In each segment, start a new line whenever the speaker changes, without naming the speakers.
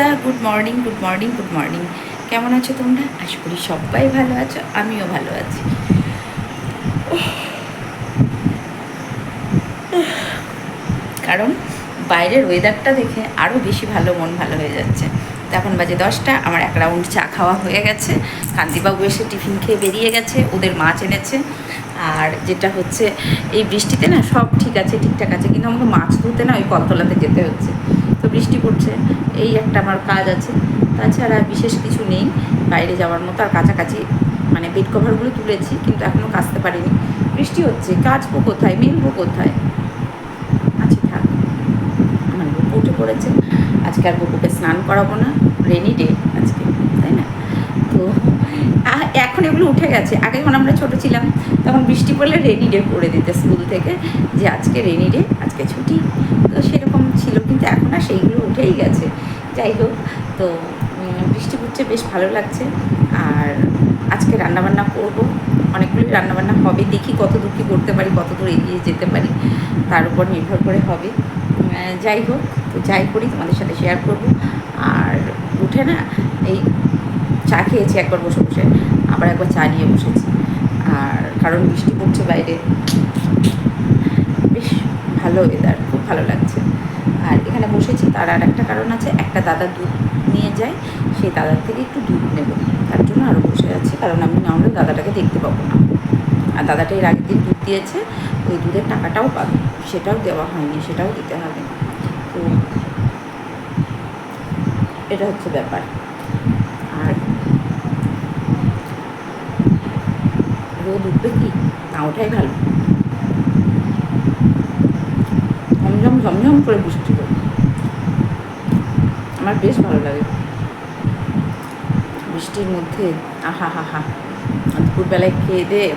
বন্ধুরা, good morning good morning good morning. কেমন আছো তোমরা? আশা করি সবাই ভালো আছো, আমিও ভালো আছি। কারণ বাইরের ওয়েদারটা দেখে আরও বেশি মন ভালো হয়ে যাচ্ছে। তো এখন বাজে 10টা, আমার এক রাউন্ড চা খাওয়া হয়ে গেছে। কান্তিবাবু এসে টিফিন খেয়ে বেরিয়ে গেছে, ওদের মাছ এনেছে। আর যেটা হচ্ছে, এই বৃষ্টিতে না সব ঠিক আছে, ঠিকঠাক আছে, কিন্তু আমাকে মাছ ধুতে না ওই কলতলাতে যেতে হচ্ছে। তো বৃষ্টি পড়ছে, এই একটা আমার কাজ আছে, তাছাড়া বিশেষ কিছু নেই বাইরে যাওয়ার মতো। আর কাছাকাছি মানে বেড কভারগুলো তুলেছি, কিন্তু এখনও কাচতে পারিনি। বৃষ্টি হচ্ছে, কাচবো কোথায়, মেলবো কোথায়? আচ্ছা থাক, আমার বুকু উঠে পড়েছে। আজকে আর বুকুকে স্নান করাবো না, রেনি ডে আজকে, তাই না? তো এখন এগুলো উঠে গেছে। আগে যখন আমরা ছোটো ছিলাম তখন বৃষ্টি পড়লে রেনি ডে করে দিতে স্কুল থেকে, যে আজকে রেনি ডে, আজকে ছুটি। তো সেরকম ছিল, কিন্তু এখন আর সেইগুলো উঠেই গেছে। যাই হোক, তো বৃষ্টি পড়ছে, বেশ ভালো লাগছে। আর আজকে রান্নাবান্না করবো, অনেকগুলোই রান্নাবান্না হবে। দেখি কত দূর কী করতে পারি, কত দূর এগিয়ে যেতে পারি, তার উপর নির্ভর করে হবে। যাই হোক, তো যাই করি তোমাদের সাথে শেয়ার করব। আর উঠে না এই চা খেয়েছি একবার বসে বসে, আবার একবার চা নিয়ে বসেছি। আর কারণ বৃষ্টি পড়ছে বাইরে, বেশ ভালো ওয়েদার, খুব ভালো লাগছে। আর এখানে বসেছি তার আর একটা কারণ আছে, একটা দাদা দুধ নিয়ে যায়, সেই দাদার থেকে একটু দুধ নেব, তার জন্য আরও বসে আছি। কারণ আমি না হলে দাদাটাকে দেখতে পাবো না। আর দাদাটা এর আগের দিন দুধ দিয়েছে, ওই দুধের টাকাটাও পাবে, সেটাও দেওয়া হয়নি, সেটাও দিতে হবে। তো এটা হচ্ছে ব্যাপার। আর রোদ উঠবে কি না, ওঠাই ভালো। ঝমঝম ঝমঝম করে বৃষ্টি করে আমার বেশ ভালো লাগে বৃষ্টির মধ্যে। আহা হা হা, দুপুরবেলায় খেয়ে দিয়ে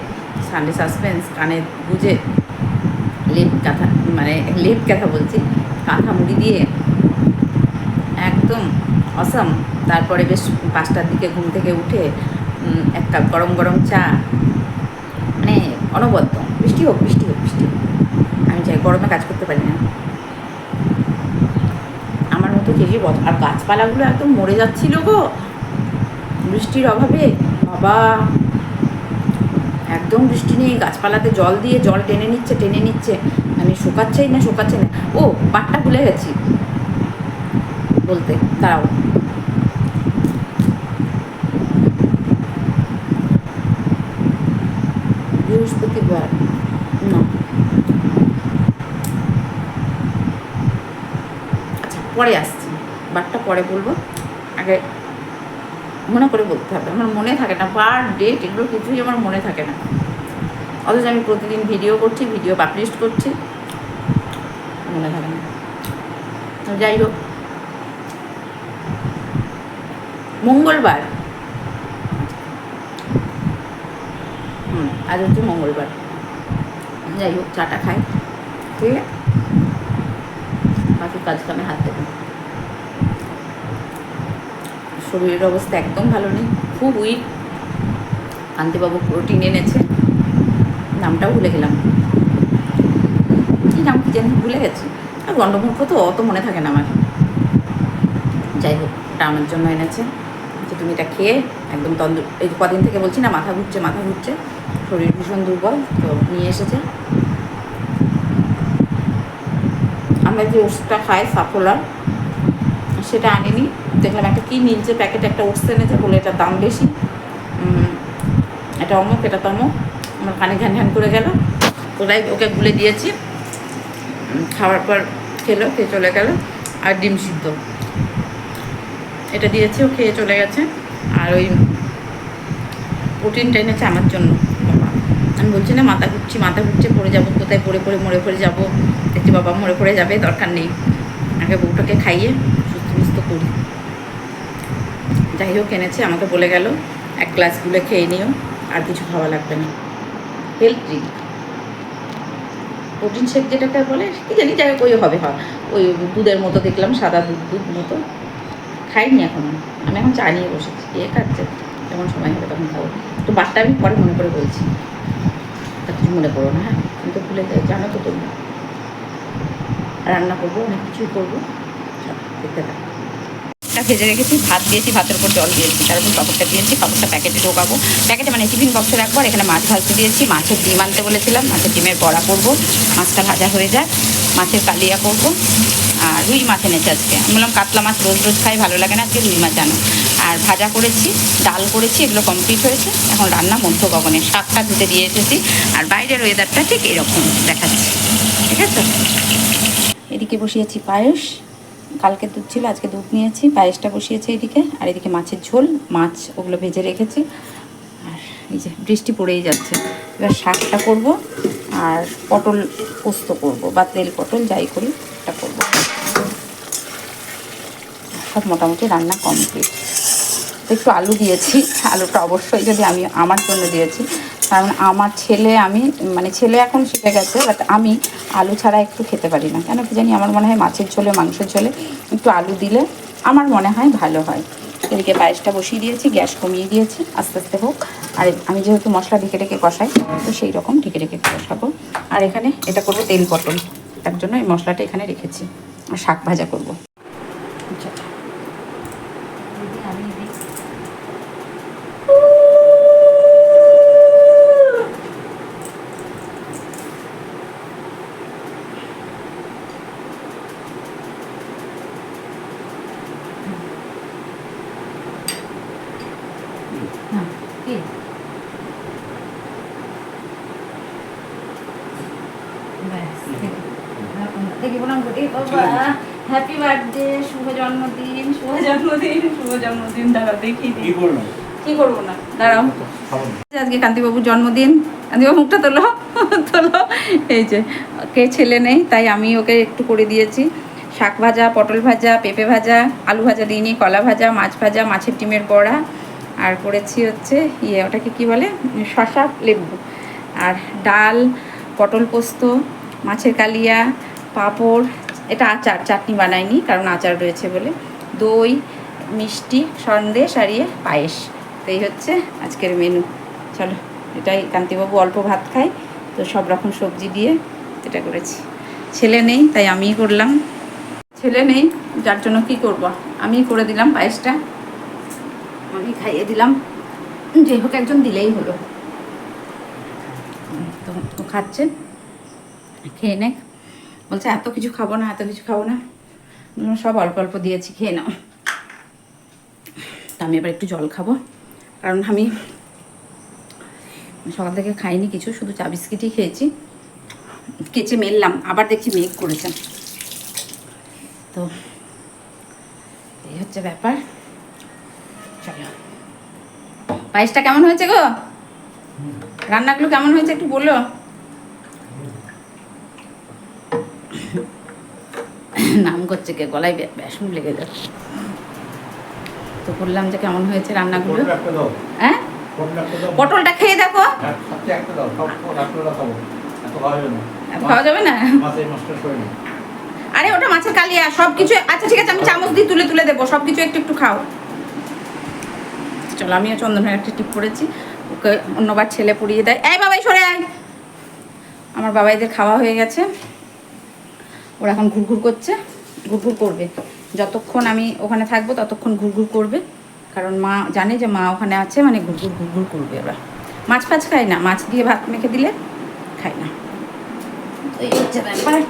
সানডে সাসপেন্স কানে গুঁজে, লেপ কাঁথা, মানে লেপ কাঁথা বলছি, কাঁথা মুড়ি দিয়ে একদম অসাম। তারপরে বেশ 5টার দিকে ঘুম থেকে উঠে এক কাপ গরম গরম চা, মানে অনবদ্য। বৃষ্টি হোক বৃষ্টি হোক বৃষ্টি হোক, আমি চাই, গরমে কাজ করতে পারি না আমার মতো চেঁচিয়ে বছর। আর গাছপালাগুলো একদম মরে যাচ্ছিল গো বৃষ্টির অভাবে, বাবা। একদম বৃষ্টি নেই, গাছপালাতে জল দিয়ে জল টেনে নিচ্ছে টেনে নিচ্ছে, মানে শোকাচ্ছেই না শোকাচ্ছে না। ও বাটটা ভুলে গেছি বলতে, দাঁড়াও। বৃহস্পতিবার না, আচ্ছা পরে আসছি, বারটা পরে বলবো। আগে মনে করে বলতে হবে, আমার মনে থাকে না, পার ডেট এগুলো কিছুই আমার মনে থাকে না। অথচ আমি প্রতিদিন ভিডিও করছি, ভিডিও পাবলিশ করছি, মনে থাকে না। যাই হোক, মঙ্গলবার, আজ হচ্ছে মঙ্গলবার। যাই হোক, চাটা খাই, খেয়ে বাকি কাজকামে হাত দেবো। শরীরের অবস্থা একদম ভালো নেই, খুব উইক। কান্তিবাবু প্রোটিন এনেছে, নামটাও ভুলে গেলাম, কী নাম কি জানি ভুলে গেছি। আর গণ্ডমূর্খ তো, অত মনে থাকে না আমার। যাই হোক, ওটা আমার জন্য এনেছে, যে তুমি এটা খেয়ে একদম এই কদিন থেকে বলছি না, মাথা ঘুরছে মাথা ঘুরছে, শরীর ভীষণ দুর্বল, তো নিয়ে এসেছে। আমরা যে ওষুধটা খাই সাফোলার, সেটা আনিনি, দেখলাম একটা কী নিচে প্যাকেট একটা ওষুধ এনেছে, বলে এটার দাম বেশি, এটা অমুক এটা তমুক। আমার কানে ঘ্যান ঘ্যান করে গেল, ওরাই ওকে গুলে দিয়েছি, খাওয়ার পর খেলো, খেয়ে চলে গেল। আর ডিম সিদ্ধ এটা দিয়েছে, ও খেয়ে চলে গেছে। আর ওই প্রোটিনটা এনেছে আমার জন্য। বাবা, আমি বলছি না মাথা ঘুরছে, পড়ে যাবো কোথায়, পড়ে পড়ে মরে পড়ে যাবো। দেখছি বাবা মরে পড়ে যাবে, দরকার নেই, আগে বউটাকে খাইয়ে সুস্থ করি। যাই হোক, এনেছে, আমাকে বলে গেল 1 গ্লাস গুলে খেয়ে নিও, আর কিছু খাওয়া লাগবে না। হেলথ ড্রিঙ্ক, প্রোটিন শেক যেটাকে বলে, কি জানি, যাই হোক ওই হবে, হয় ওই দুধের মতো দেখলাম, সাদা দুধ মতো। খাইনি এখনও, আমি এখন চা নিয়ে বসেছি, কে খাচ্ছে, যখন সময় হবে তখন খাবো। তো বারটা আমি পরে মনে করে বলছি, তা কিছু মনে করো না, হ্যাঁ? আমি তো ভুলে যাই, জানো তো তুমি। রান্না করবো, অনেক কিছুই করবো, সব দেখতে থাকো। শাকটা ভেজে রেখেছি, ভাত দিয়েছি, ভাতের উপর জল দিয়েছি, তারপর পাপড়টা দিয়েছি, পাপড়টা প্যাকেটে ঢোকাবো, প্যাকেটে মানে টিফিন বক্সে রাখবো। আর এখানে মাছ ভাজতে দিয়েছি, মাছের ডিম আনতে বলেছিলাম, মাছের ডিমের বড়া করবো, মাছটা ভাজা হয়ে যায়, মাছের কালিয়া করবো। আর রুই মাছ এনেছে আজকে, আমি বললাম কাতলা মাছ রোজ রোজ খাই ভালো লাগে না, আজকে রুই মাছ আনো। আর ভাজা করেছি, ডাল করেছি, এগুলো কমপ্লিট হয়েছে। এখন রান্না মধ্য গগনে, শাকটা ধুতে দিয়ে এসেছি। আর বাইরের ওয়েদারটা ঠিক এরকম দেখাচ্ছি, ঠিক আছে। এদিকে বসিয়েছি পায়েস, কালকে দুধ ছিল, আজকে দুধ নিয়েছি, পায়েসটা বসিয়েছি এদিকে। আর এদিকে মাছের ঝোল, মাছ ওগুলো ভেজে রেখেছি। আর এই যে বৃষ্টি পড়েই যাচ্ছে, এবার শাকটা করব আর পটল পোস্ত করব, বা তেল পটল যাই করি এটা করব। সব মোটামুটি রান্না কমপ্লিট। একটু আলু দিয়েছি, আলুটা অবশ্যই যদি আমি আমার জন্য দিয়েছি, কারণ আমার ছেলে, আমি মানে ছেলে এখন শিখে গেছে, বাট আমি আলু ছাড়া একটু খেতে পারি না, কেন কি জানি। আমার মনে হয় মাছের ঝোলে, মাংসের ঝোলে একটু আলু দিলে আমার মনে হয় ভালো হয়। এদিকে পায়েসটা বসিয়ে দিয়েছি, গ্যাস কমিয়ে দিয়েছি, আস্তে আস্তে হোক। আর আমি যেহেতু মশলা ঢেকে ঢেকে কষাই, তো সেই রকম ঢেকে ঢেকে কষাবো। আর এখানে এটা করবো তেল পটল, তার জন্য এই মশলাটা এখানে রেখেছি। আর শাক ভাজা করবো। হ্যাপি বার্থডে, শুভ জন্মদিন, শুভ জন্মদিন, শুভ জন্মদিন। দাঁড়াও দেখি কি করবো না, দাঁড়াও। আজকে কান্তিবাবুর জন্মদিন, কান্তিবাবু মুখটা তোলো তোলো। এই যে কে ছেলে নেই, তাই আমি ওকে একটু করে দিয়েছি। শাক ভাজা, পটল ভাজা, পেঁপে ভাজা, আলু ভাজা দিইনি, কলা ভাজা, মাছ ভাজা, মাছের ডিমের বড়া, আর করেছি হচ্ছে ওটাকে কি বলে, শসা লেবু, আর ডাল, পটল পোস্ত, মাছের কালিয়া, পাঁপড়, এটা আচার, চাটনি বানাইনি কারণ আচার রয়েছে বলে, দই, মিষ্টি, সন্দেশ আর পায়েস। তো এই হচ্ছে আজকের মেনু। চলো, এটাই, কান্তিবাবু অল্প ভাত খায়, তো সব রকম সবজি দিয়ে এটা করেছি। ছেলে নেই তাই আমিই করলাম, ছেলে নেই যার জন্য কি করব, আমিই করে দিলাম পায়েসটা, আমি খাইয়ে দিলাম, যে হোক একজন দিলেই হলো। তো খাচ্ছে, খেয়ে নে, বলছে এত কিছু খাবো না, এত কিছু খাবো না, সব অল্প অল্প দিয়েছি, খেয়ে নাও। তা আমি এবার একটু জল খাবো, কারণ আমি সকাল থেকে খাইনি কিছু, শুধু চা বিস্কিটই খেয়েছি। কেচে মেললাম, আবার দেখছি মেঘ করেছেন, তো এই হচ্ছে ব্যাপার। চলো, পায়েসটা কেমন হয়েছে গো, রান্নাগুলো কেমন হয়েছে একটু বলো। নাম করছে কে, গলায় বেসন লেগে যাচ্ছে, তো বললাম যে কেমন হয়েছে রান্নাগুলো। হ্যাঁ, পটলটা খেয়ে দেখো, খাওয়া যাবে না। আরে ওটা মাছের কালিয়া, সব কিছু। আচ্ছা ঠিক আছে, আমি চামচ দিয়ে তুলে তুলে দেবো, সব কিছু একটু একটু খাও। চলো, আমিও চন্দনের একটা টিপ পড়েছি, ওকে অন্যবার ছেলে পুড়িয়ে দেয়। এই বাবাই সরে আয়, আমার বাবাইদের খাওয়া হয়ে গেছে, ওরা এখন ঘুরঘুর করছে, ঘুরঘুর করবে যতক্ষণ আমি ওখানে থাকবো, ততক্ষণ ঘুরঘুর করবে, কারণ মা জানে যে মা ওখানে আছে, মানে ঘুরঘুর ঘুরঘুর করবে। ওরা মাছ ফাছ খায় না, মাছ দিয়ে ভাত মেখে দিলে খায় না, এই হচ্ছে ব্যাপার।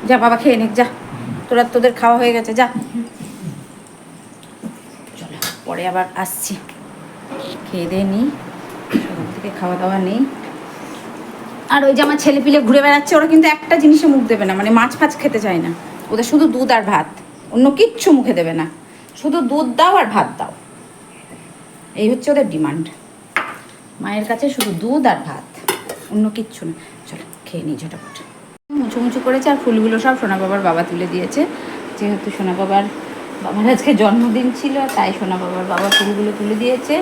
যা বাবা খেয়ে নে, যা, তোদের খাওয়া হয়ে গেছে, যা। চলো, পরে আবার আসছি, খেয়ে দিয়ে নিই, সকাল থেকে খাওয়া দাওয়া নেই। আর ওই যে আমার ছেলে পিলে ঘুরে বেড়াচ্ছে, ওরা কিন্তু একটা জিনিসে মুখ দেবে না, মানে মাছ ফাছ খেতে চায় না, ওদের শুধু দুধ আর ভাত, অন্য কিচ্ছু মুখে দেবে না, শুধু দুধ দাও আর ভাত দাও, এই হচ্ছে ওদের ডিমান্ড। মায়ের কাছে শুধু দুধ আর ভাত, অন্য কিচ্ছু না। চলো খেয়ে নিই ঝটাপট। মুছু মুছু করেছে, আর ফুলগুলো সব সোনা বাবার বাবা তুলে দিয়েছে, যেহেতু সোনা বাবার আজকে জন্মদিন ছিল, তাই সোনা বাবার বাবা ফুলগুলো তুলে দিয়েছে,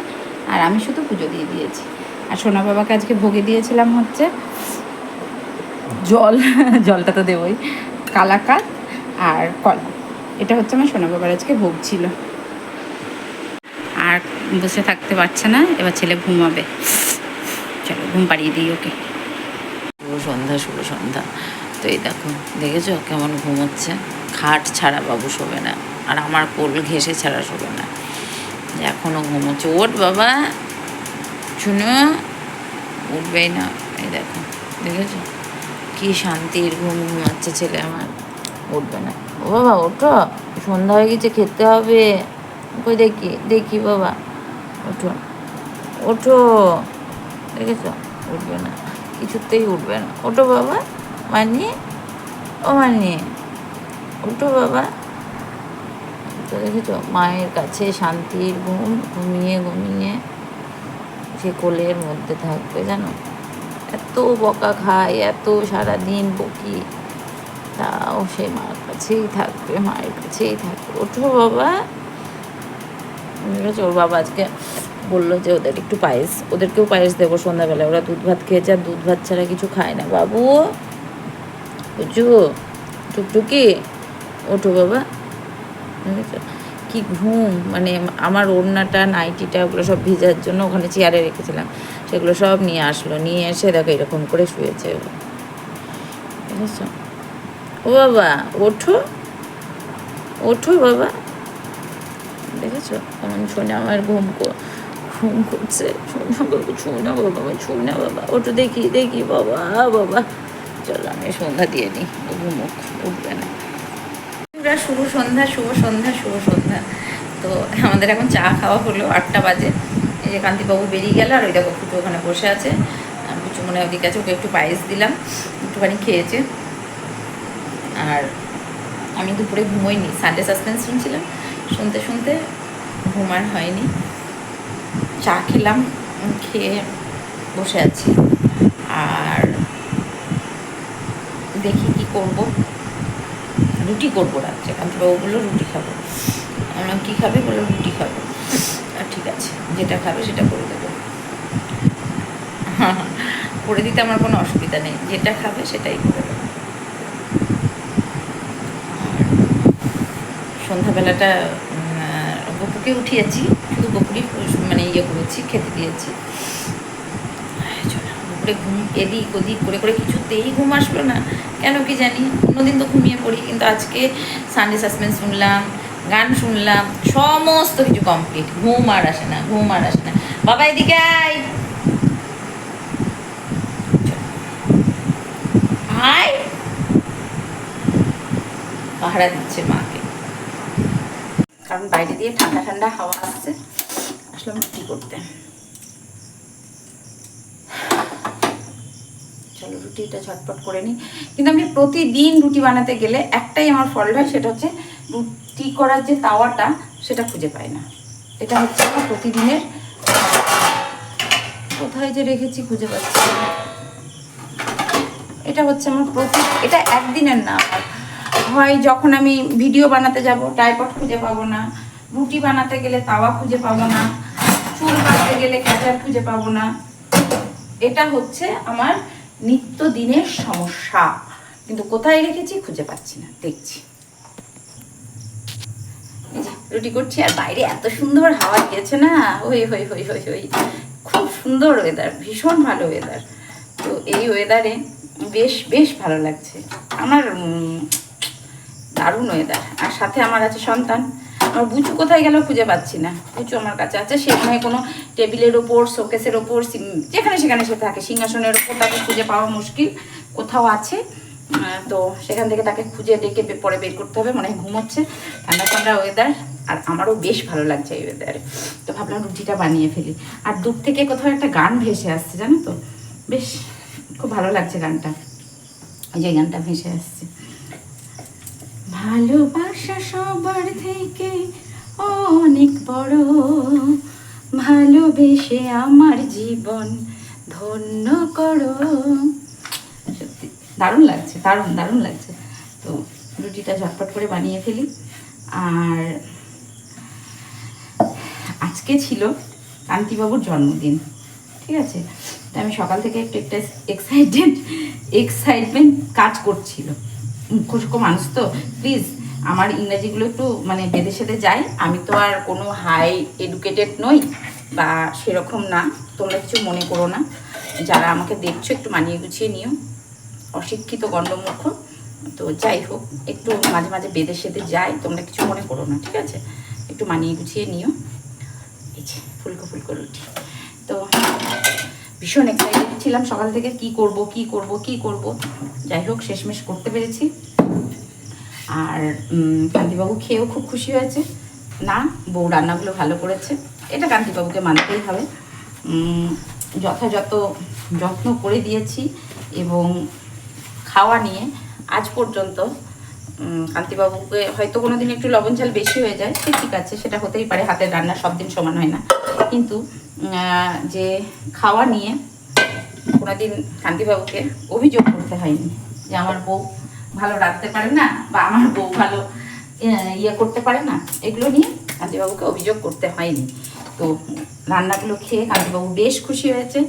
আর আমি শুধু পুজো দিয়ে দিয়েছি। আর সোনা বাবাকে আজকে ভোগে দিয়েছিলাম হচ্ছে জলটা তো দেবই, কালাকাঁদ আর কলা, এটা হচ্ছে আমার সোনা বাবার আজকে ভোগ ছিল। আর বসে থাকতে পারছে না, এবার ছেলে ঘুমাবে, চলো ঘুম পাড়িয়ে দিই ওকে। শুভ সন্ধ্যা, শুভ সন্ধ্যা। তো এই দেখো, দেখেছো কেমন ঘুমোচ্ছে, খাট ছাড়া বাবু শোবে না। আর আমার কোল ঘেঁষে ছাড়া শোবে না, এখনও ঘুমোচ্ছে। ওঠ বাবা, শুনো, উঠবেই না। এই দেখো, দেখেছো কি শান্তির ঘুম ঘুমাচ্ছে ছেলে আমার, উঠবে না। ও বাবা ওঠো, সন্ধ্যা হয়ে গেছে, খেতে হবে। কই দেখি দেখি বাবা, ওঠো ওঠো, দেখেছো উঠবে না, কিছুতেই উঠবে না। ওঠো বাবা, মানি, ও মানি, ওঠো বাবা। তো দেখেছো মায়ের কাছে শান্তির ঘুম, ঘুমিয়ে ঘুমিয়ে সে কোলের মধ্যে থাকবে, জানো। এত বকা খায়, এত সারাদিন বকি, তাও সে মার কাছেই থাকবে, মায়ের কাছেই থাকবে। ওঠো বাবা। ঠিক আছে, ওর বাবা আজকে বললো যে ওদের একটু পায়েস, ওদেরকেও পায়েস দেবো সন্ধ্যাবেলায়, ওরা দুধ ভাত খেয়েছে আর দুধ ভাত ছাড়া কিছু খায় না। বাবু বুঝু, টুকটুকি, ওঠো বাবা। কি ঘুম, মানে আমার ওড়নাটা নাইটিটা ওগুলো সব ভিজার জন্য ওখানে চেয়ারে রেখেছিলাম, সেগুলো সব নিয়ে আসলো, নিয়ে এসে দেখো এরকম করে শুয়েছে। বুঝেছো? ও বাবা ওঠো, ওঠো বাবা। দেখেছো কেমন শোনে আমার ঘুম করছে, ছুঁনা বাবা, ছুঁনা বাবা, ওঠো দেখি দেখি বাবা, বাবা চলো আমি সন্ধ্যা দিয়ে নিই, ঘুমুক, উঠবে না। শুভ সন্ধ্যা, শুভ সন্ধ্যা, শুভ সন্ধ্যা। তো আমাদের এখন চা খাওয়া হলো, 8টা বাজে। এই যে কান্তিবাবু বেরিয়ে গেল, আর ওই দেখো ফুটু ওখানে বসে আছে, ফুচু মনে হয় ওদিকে আছে, ওকে একটু পায়েস দিলাম, একটুখানি খেয়েছে। আর আমি দুপুরে ঘুমোইনি, সানডে সাসপেন্স শুনছিলাম, শুনতে শুনতে ঘুম আর হয়নি। চা খেলাম, খেয়ে বসে আছি। আর দেখি কি করব, রুটি করবো রাত্রে, কান্তিবাবু বললো রুটি খাবো। আমরা কী খাবে, বললো রুটি খাবো। আর ঠিক আছে, যেটা খাবে সেটা করে দেবো। করে দিতে আমার কোনো অসুবিধা নেই, যেটা খাবে সেটাই করে দেবো। সন্ধ্যাবেলাটা গপুকে উঠিয়েছি, শুধু গপুরই মানে ইয়ে করেছি, খেতে দিয়েছি। দুপুরে ঘুম এদিক ওদিক করে করে কিছুতেই ঘুম আসলো না, কেন কি জানি। অন্যদিন তো ঘুমিয়ে পড়ি, কিন্তু আজকে সানডে সাসপেন্স শুনলাম, গান শুনলাম, সমস্ত কিছু কমপ্লিট, ঘুম আর আসে না, ঘুম আর আসে না। বাবা এদিকে আয়, আয়, পাহারা দিচ্ছে মাকে, কারণ বাইরে দিয়ে ঠান্ডা ঠান্ডা হাওয়া আসছে। আসলাম রুটি করতে, চলো রুটিটা ঝটপট করে নিই। কিন্তু আমি প্রতিদিন রুটি বানাতে গেলে একটাই আমার ফল্ট হয়, সেটা হচ্ছে রুটি করার যে তাওয়াটা সেটা খুঁজে পাই না। এটা হচ্ছে আমার প্রতিদিনের, কোথায় যে রেখেছি খুঁজে পাচ্ছি না। এটা হচ্ছে আমার এটা একদিনের না, আমার হয় যখন আমি ভিডিও বানাতে যাব ট্রাইপড খুঁজে পাবো না, রুটি বানাতে গেলে তাওয়া খুঁজে পাবো না, চুল কাটতে গেলে ক্যাচার খুঁজে পাবো না। এটা হচ্ছে আমার নিত্যদিনের সমস্যা, কিন্তু কোথায় রেখেছি খুঁজে পাচ্ছি না, দেখছি। রুটি করছি, আর বাইরে এত সুন্দর হাওয়া দিয়েছে না, ওই হই হই হই হই, খুব সুন্দর ওয়েদার, ভীষণ ভালো ওয়েদার। তো এই ওয়েদারে বেশ বেশ ভালো লাগছে আমার, দারুণ ওয়েদার। আর সাথে আমার আছে সন্তান, আমার বুচু কোথায় গেল খুঁজে পাচ্ছি না। বুচু আমার কাছে আছে, সেখানে কোনো টেবিলের ওপর, শোকেসের ওপর, যেখানে সেখানে সে থাকে, সিংহাসনের ওপর, তাকে খুঁজে পাওয়া মুশকিল, কোথাও আছে। তো সেখান থেকে তাকে খুঁজে ডেকে পরে বের করতে হবে, মনে হয় ঘুমোচ্ছে। ঠান্ডা ঠান্ডা ওয়েদার, আর আমারও বেশ ভালো লাগছে এই ওয়েদারে। তো ভাবলাম রুটিটা বানিয়ে ফেলি। আর দূর থেকে কোথাও একটা গান ভেসে আসছে, জানো তো, বেশ খুব ভালো লাগছে গানটা, ওই যে গানটা ভেসে আসছে। ভালোবাসা সবার থেকে অনেক বড়, ভালোবেসে আমার জীবন ধন্য করো। সত্যি দারুণ লাগছে, দারুণ দারুণ লাগছে। তো রুটিটা ঝটপট করে বানিয়ে ফেলি। আর আজকে ছিল কান্তিবাবুর জন্মদিন, ঠিক আছে। তো আমি সকাল থেকে একটু একটা এক্সাইটমেন্ট কাজ করছিল। মুখ্য মানুষ তো, প্লিজ আমার ইংরাজিগুলো একটু মানে বেঁধে সেধে যায়। আমি তো আর কোনো হাই এডুকেটেড নই বা সেরকম না, তোমরা কিছু মনে করো না। যারা আমাকে দেখছো একটু মানিয়ে গুছিয়ে নিও, অশিক্ষিত গণ্ডমূর্খ। তো তো যাই হোক, একটু মাঝে মাঝে বেঁধে সেধে যাই, তোমরা কিছু মনে করো না, ঠিক আছে? একটু মানিয়ে গুছিয়ে নিও। এই যে ফুলকো ফুলকো রুটি। তো ভীষণ এক্সাইটেড ছিলাম সকাল থেকে, কি করব কি করব কি করব। যাই হোক শেষমেশ করতে পেরেছি। আর কান্তিবাবু খেয়েও খুব খুশি হয়েছে, না বউ রান্নাগুলো ভালো করেছে, এটা কান্তিবাবুকে মানতেই হবে। যথাযথ যত্ন করে দিয়েছি এবং খাওয়া নিয়ে আজ পর্যন্ত কান্তিবাবুকে হয়তো কোনো দিন একটু লবণ ঝাল বেশি হয়ে যায়, সে ঠিক আছে, সেটা হতেই পারে, হাতের রান্না সব দিন সমান হয় না। কিন্তু যে খাওয়া নিয়ে কোনোদিন কান্তিবাবুকে অভিযোগ করতে হয়নি যে আমার বউ ভালো রাখতে পারে না বা আমার বউ ভালো ইয়ে করতে পারে না, এগুলো নিয়ে কান্তিবাবুকে অভিযোগ করতে হয়নি। তো রান্নাগুলো খেয়ে কান্তিবাবু বেশ খুশি হয়েছে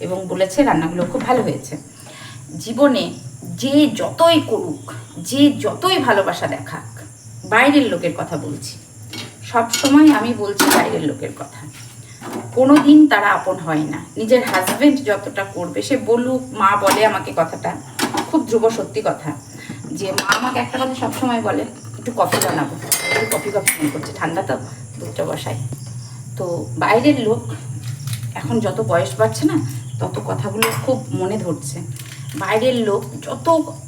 এবং বলেছে রান্নাগুলো খুব ভালো হয়েছে। জীবনে যে যতই করুক, যে যতই ভালোবাসা দেখাক, বাইরের লোকের কথা বলছি, সব সময় আমি বলছি বাইরের লোকের কথা, কোনো দিন তারা আপন হয় না। নিজের হাজবেন্ড যতটা করবে, সে বলুক, মা বলে আমাকে কথাটা, খুব ধ্রুব সত্যি কথা, যে মা আমাকে একটা কথা সবসময় বলে, একটু কফি বানাবো, একটু কফি মনে করছে, ঠান্ডা তো দুধটা বসাই। তো বাইরের লোক এখন যত বয়স বাড়ছে না, তত কথাগুলো খুব মনে ধরছে। বাইরের লোক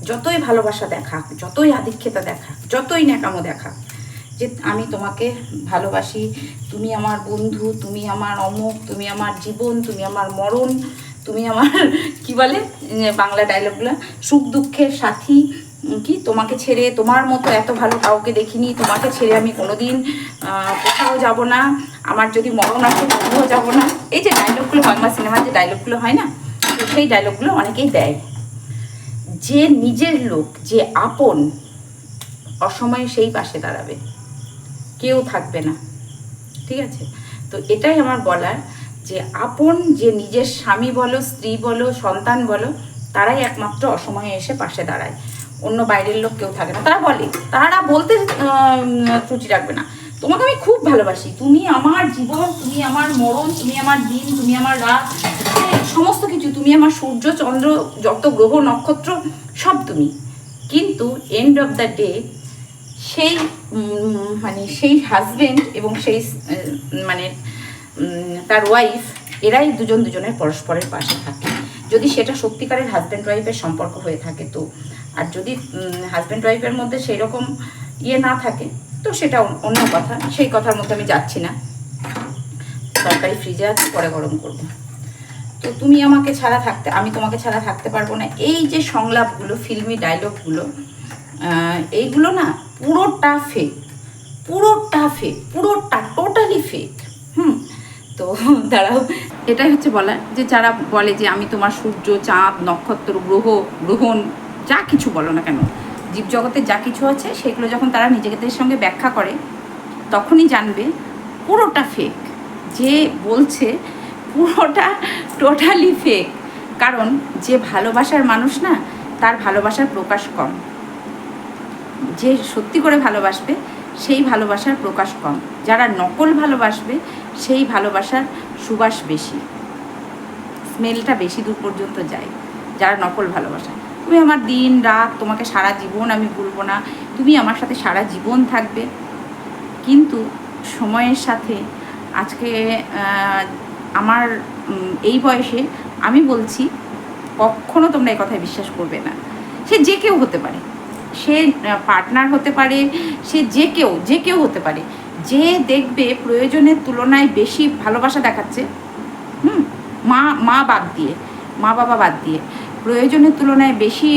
যতই ভালোবাসা দেখাক, যতই আধিক্যতা দেখাক, যতই ন্যাকামো দেখাক, যে আমি তোমাকে ভালোবাসি, তুমি আমার বন্ধু, তুমি আমার অমুক, তুমি আমার জীবন, তুমি আমার মরণ, তুমি আমার কি বলে বাংলা ডায়লগগুলো, সুখ দুঃখের সাথী, কি তোমাকে ছেড়ে, তোমার মতো এত ভালো কাউকে দেখিনি, তোমাকে ছেড়ে আমি কোনোদিন কোথাও যাব না, আমার যদি মরণ আসে তবুও যাব না, এই যে ডায়লগগুলো বাংলা সিনেমার যে ডায়লগগুলো হয় না, তো সেই ডায়লগগুলো অনেকেই দেয়। যে নিজের লোক, যে আপন, অসময়ে সেই পাশে দাঁড়াবে, কেউ থাকবে না, ঠিক আছে? তো এটাই আমার বলার, যে আপন, যে নিজের স্বামী বলো, স্ত্রী বলো, সন্তান বলো, তারাই একমাত্র অসময়ে এসে পাশে দাঁড়ায়, অন্য বাইরের লোক কেউ থাকে না। তারা বলে, তারা বলতে ত্রুটি রাখবে না, তোমাকে আমি খুব ভালোবাসি, তুমি আমার জীবন, তুমি আমার মরণ, তুমি আমার দিন, তুমি আমার রাত, সমস্ত কিছু, তুমি আমার সূর্য চন্দ্র, যত গ্রহ নক্ষত্র সব তুমি। কিন্তু এন্ড অফ দ্য ডে সেই মানে সেই হাজবেন্ড এবং সেই মানে তার ওয়াইফ, এরাই দুজনের পরস্পরের পাশে থাকে, যদি সেটা সত্যিকারের হাজব্যান্ড ওয়াইফের সম্পর্ক হয়ে থাকে। তো আর যদি হাজব্যান্ড ওয়াইফের মধ্যে সেই রকম ইয়ে না থাকে, তো সেটা অন্য কথা, সেই কথার মধ্যে আমি যাচ্ছি না। তরকারি ফ্রিজে আছে, পরে গরম করব। তো তুমি আমাকে ছাড়া থাকতে, আমি তোমাকে ছাড়া থাকতে পারবো না, এই যে সংলাপগুলো, ফিল্মি ডায়লগগুলো, এইগুলো না পুরোটা ফেক, পুরোটা টোটালি ফেক। তো দাঁড়াও, এটাই হচ্ছে বলার, যে যারা বলে যে আমি তোমার সূর্য, চাঁদ, নক্ষত্র, গ্রহণ, যা কিছু বলো না কেন, জীবজগতে যা কিছু আছে, সেগুলো যখন তারা নিজেদের সঙ্গে ব্যাখ্যা করে, তখনই জানবে পুরোটা ফেক। যে বলছে পুরোটা টোটালি ফেক। কারণ যে ভালোবাসার মানুষ না, তার ভালোবাসার প্রকাশ কম। যে সত্যি করে ভালোবাসবে, সেই ভালোবাসার প্রকাশ কম। যারা নকল ভালোবাসবে, সেই ভালোবাসার সুবাস বেশি, স্মেলটা বেশি দূর পর্যন্ত যায়। যারা নকল ভালোবাসা, তুমি আমার দিন রাত, তোমাকে সারা জীবন আমি ভুলবো না, তুমি আমার সাথে সারা জীবন থাকবে, কিন্তু সময়ের সাথে আজকে আমার এই বয়সে আমি বলছি, কখনো তোমরা এই কথায় বিশ্বাস করবে না। সে যে কেউ হতে পারে, সে পার্টনার হতে পারে, সে যে কেউ হতে পারে, যে দেখবে প্রয়োজনের তুলনায় বেশি ভালোবাসা দেখাচ্ছে, মা বাবা বাদ দিয়ে প্রয়োজনের তুলনায় বেশি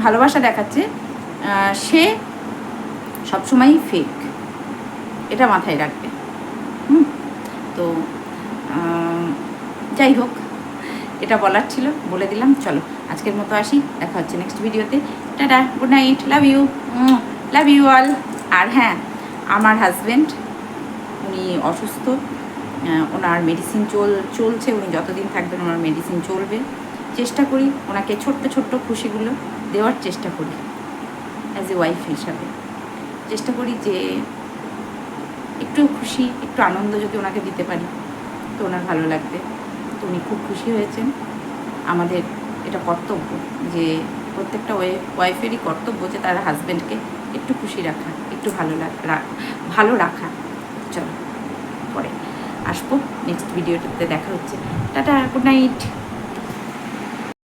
ভালোবাসা দেখাচ্ছে, সে সবসময়ই ফেক, এটা মাথায় রাখবে। তো যাই হোক, এটা বলার ছিল, বলে দিলাম। চলো আজকের মতো আসি, দেখা হচ্ছে নেক্সট ভিডিওতে। Ta ta, good night, love you all. আর হ্যাঁ, আমার হাজব্যান্ড, উনি অসুস্থ, ওনার মেডিসিন চলছে, উনি যতদিন থাকবেন ওনার মেডিসিন চলবে। চেষ্টা করি ওনাকে ছোট্ট খুশিগুলো দেওয়ার চেষ্টা করি, অ্যাজ এ ওয়াইফ হিসাবে চেষ্টা করি যে একটু খুশি, একটু আনন্দ যদি ওনাকে দিতে পারি, তো ওনার ভালো লাগবে। তো উনি খুব খুশি হয়েছেন। আমাদের এটা কর্তব্য যে প্রত্যেকটা ওয়াইফেরই কর্তব্য যে তার হাজব্যান্ডকে একটু খুশি রাখা, একটু ভালো রাখা। চলো পরে আসবো, নেক্সট ভিডিওটাতে দেখা হচ্ছে। Tata, good night.